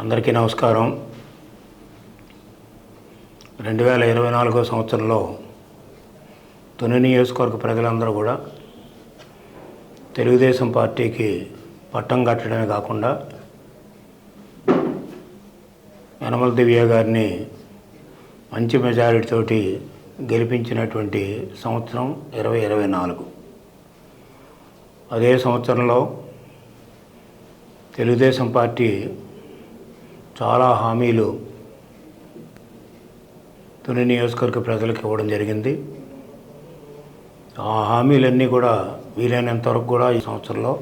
అందరికీ నమస్కారం. 2024 సంవత్సరంలో తుని నియోజకవర్గ ప్రజలందరూ కూడా తెలుగుదేశం పార్టీకి పట్టం కట్టడమే కాకుండా యనమల దివ్య గారిని మంచి మెజారిటీతోటి గెలిపించినటువంటి సంవత్సరం 2024. అదే సంవత్సరంలో తెలుగుదేశం పార్టీ చాలా హామీలు తుని నియోజకవర్గ ప్రజలకు ఇవ్వడం జరిగింది. ఆ హామీలన్నీ కూడా వీలైనంత వరకు కూడా ఈ సంవత్సరంలో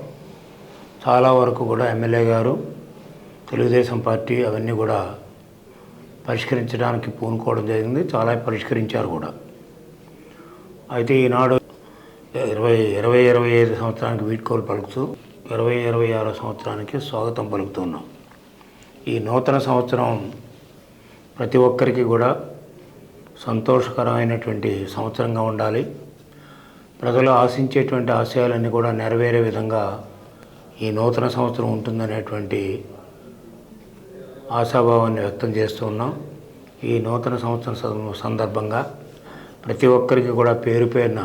చాలా వరకు కూడా ఎమ్మెల్యే గారు తెలుగుదేశం పార్టీ అవన్నీ కూడా పరిష్కరించడానికి పూనుకోవడం జరిగింది. చాలా పరిష్కరించారు కూడా. అయితే ఈనాడు 2025 సంవత్సరానికి వీడ్కోలు పలుకుతూ 2026 సంవత్సరానికి స్వాగతం పలుకుతున్నాం. ఈ నూతన సంవత్సరం ప్రతి ఒక్కరికి కూడా సంతోషకరమైనటువంటి సంవత్సరంగా ఉండాలి. ప్రజలు ఆశించేటువంటి ఆశయాలన్నీ కూడా నెరవేరే విధంగా ఈ నూతన సంవత్సరం ఉంటుందనేటువంటి ఆశాభావాన్ని వ్యక్తం చేస్తూ ఉన్నాం. ఈ నూతన సంవత్సరం సందర్భంగా ప్రతి ఒక్కరికి కూడా పేరు పేరున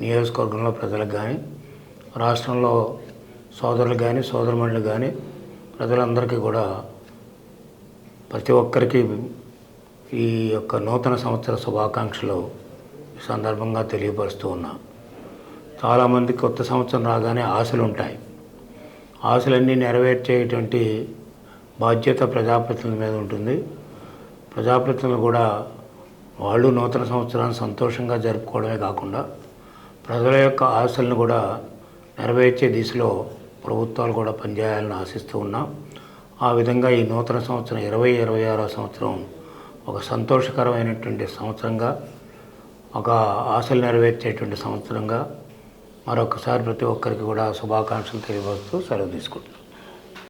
నియోజకవర్గంలో ప్రజలకు కానీ, రాష్ట్రంలో సోదరులకు కానీ, సోదరుమణులకు కానీ, ప్రజలందరికీ కూడా ప్రతి ఒక్కరికి ఈ యొక్క నూతన సంవత్సర శుభాకాంక్షలు ఈ సందర్భంగా తెలియపరుస్తూ ఉన్నా. చాలామంది కొత్త సంవత్సరం రాగానే ఆశలు ఉంటాయి. ఆశలన్నీ నెరవేర్చేటువంటి బాధ్యత ప్రజాప్రతినిధుల మీద ఉంటుంది. ప్రజాప్రతినిధులు కూడా వాళ్ళు నూతన సంవత్సరాన్ని సంతోషంగా జరుపుకోవడమే కాకుండా ప్రజల యొక్క ఆశలను కూడా నెరవేర్చే దిశలో ప్రభుత్వాలు కూడా పనిచేయాలని ఆశిస్తూ ఉన్నాం. ఆ విధంగా ఈ నూతన సంవత్సరం 2026 సంవత్సరం ఒక సంతోషకరమైనటువంటి సంవత్సరంగా, ఒక ఆశలు నెరవేర్చేటువంటి సంవత్సరంగా మరొకసారి ప్రతి ఒక్కరికి కూడా శుభాకాంక్షలు తెలియపరుస్తూ సెలవు తీసుకుంటున్నాం.